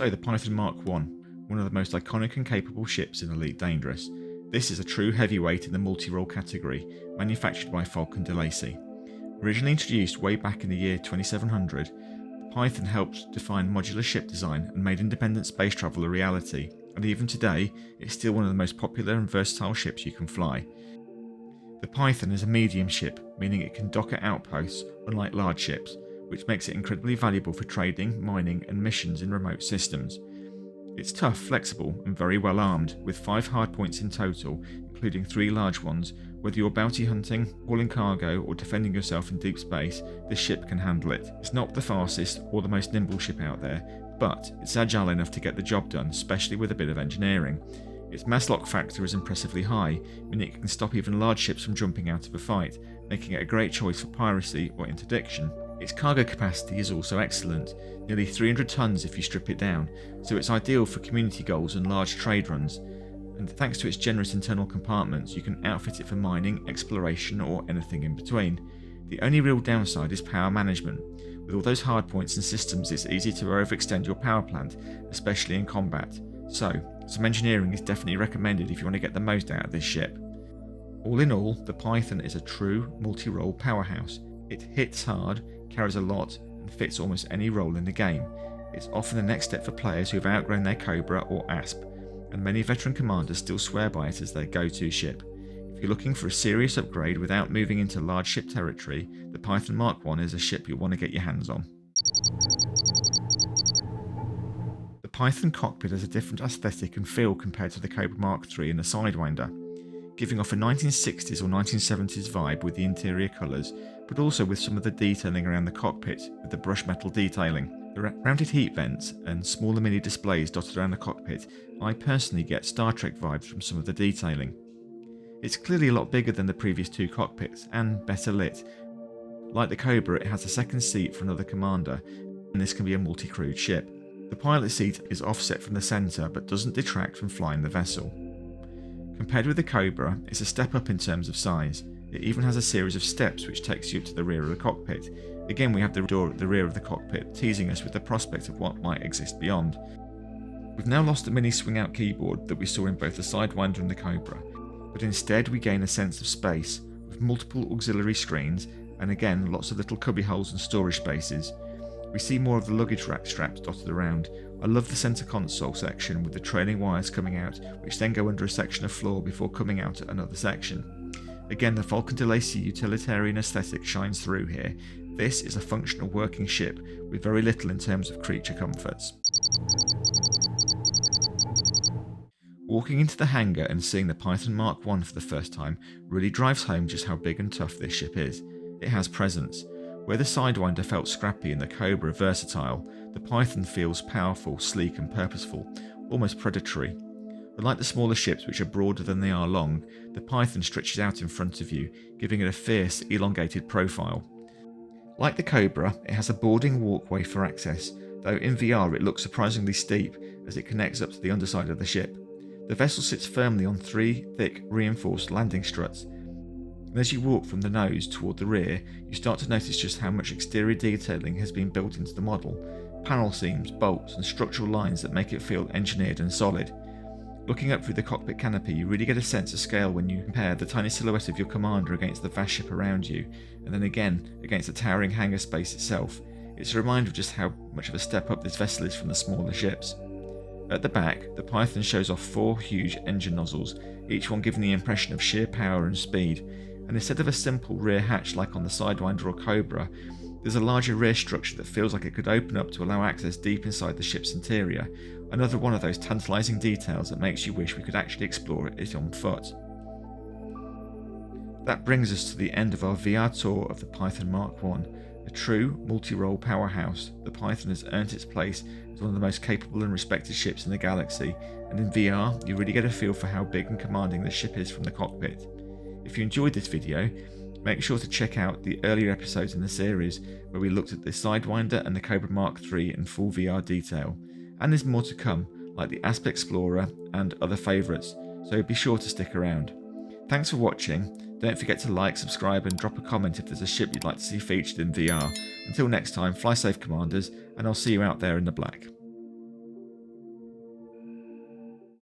So the Python Mark I, one of the most iconic and capable ships in Elite Dangerous. This is a true heavyweight in the multi-role category, manufactured by Faulcon DeLacy. Originally introduced way back in the year 2700, the Python helped define modular ship design and made independent space travel a reality, and even today, it's still one of the most popular and versatile ships you can fly. The Python is a medium ship, meaning it can dock at outposts, unlike large ships, which makes it incredibly valuable for trading, mining, and missions in remote systems. It's tough, flexible, and very well armed, with 5 hardpoints in total, including 3 large ones. Whether you're bounty hunting, hauling cargo, or defending yourself in deep space, this ship can handle it. It's not the fastest or the most nimble ship out there, but it's agile enough to get the job done, especially with a bit of engineering. Its mass lock factor is impressively high, meaning it can stop even large ships from jumping out of a fight, making it a great choice for piracy or interdiction. Its cargo capacity is also excellent, nearly 300 tons if you strip it down, so it's ideal for community goals and large trade runs. And thanks to its generous internal compartments, you can outfit it for mining, exploration, or anything in between. The only real downside is power management. With all those hardpoints and systems, it's easy to overextend your power plant, especially in combat. So, some engineering is definitely recommended if you want to get the most out of this ship. All in all, the Python is a true multi-role powerhouse. It hits hard, carries a lot, and fits almost any role in the game. It's often the next step for players who have outgrown their Cobra or Asp, and many veteran commanders still swear by it as their go-to ship. If you're looking for a serious upgrade without moving into large ship territory, the Python Mark I is a ship you'll want to get your hands on. The Python Cockpit has a different aesthetic and feel compared to the Cobra Mark III and the Sidewinder, giving off a 1960s or 1970s vibe with the interior colours, but also with some of the detailing around the cockpit with the brushed metal detailing. The rounded heat vents and smaller mini displays dotted around the cockpit, I personally get Star Trek vibes from some of the detailing. It's clearly a lot bigger than the previous 2 cockpits and better lit. Like the Cobra, it has a second seat for another commander, and this can be a multi-crewed ship. The pilot seat is offset from the centre but doesn't detract from flying the vessel. Compared with the Cobra, it's a step up in terms of size. It even has a series of steps which takes you up to the rear of the cockpit. Again, we have the door at the rear of the cockpit, teasing us with the prospect of what might exist beyond. We've now lost the mini swing-out keyboard that we saw in both the Sidewinder and the Cobra, but instead we gain a sense of space, with multiple auxiliary screens, and again lots of little cubby holes and storage spaces. We see more of the luggage rack straps dotted around. I love the centre console section with the trailing wires coming out, which then go under a section of floor before coming out at another section. Again, the Faulcon DeLacy utilitarian aesthetic shines through here. This is a functional working ship with very little in terms of creature comforts. Walking into the hangar and seeing the Python Mark I for the first time really drives home just how big and tough this ship is. It has presence. Where the Sidewinder felt scrappy and the Cobra versatile, the Python feels powerful, sleek and purposeful, almost predatory. Unlike the smaller ships which are broader than they are long, the Python stretches out in front of you, giving it a fierce, elongated profile. Like the Cobra, it has a boarding walkway for access, though in VR it looks surprisingly steep as it connects up to the underside of the ship. The vessel sits firmly on 3 thick, reinforced landing struts, and as you walk from the nose toward the rear, you start to notice just how much exterior detailing has been built into the model. Panel seams, bolts, and structural lines that make it feel engineered and solid. Looking up through the cockpit canopy, you really get a sense of scale when you compare the tiny silhouette of your commander against the vast ship around you, and then again against the towering hangar space itself. It's a reminder of just how much of a step up this vessel is from the smaller ships. At the back, the Python shows off 4 huge engine nozzles, each one giving the impression of sheer power and speed, and instead of a simple rear hatch like on the Sidewinder or Cobra, there's a larger rear structure that feels like it could open up to allow access deep inside the ship's interior, another one of those tantalising details that makes you wish we could actually explore it on foot. That brings us to the end of our VR tour of the Python Mark I. A true multi-role powerhouse, the Python has earned its place as one of the most capable and respected ships in the galaxy, and in VR you really get a feel for how big and commanding this ship is from the cockpit. If you enjoyed this video, make sure to check out the earlier episodes in the series where we looked at the Sidewinder and the Cobra Mark III in full VR detail, and there's more to come like the Asp Explorer and other favourites, so be sure to stick around. Thanks for watching. Don't forget to like, subscribe and drop a comment if there's a ship you'd like to see featured in VR. Until next time, fly safe commanders, and I'll see you out there in the black.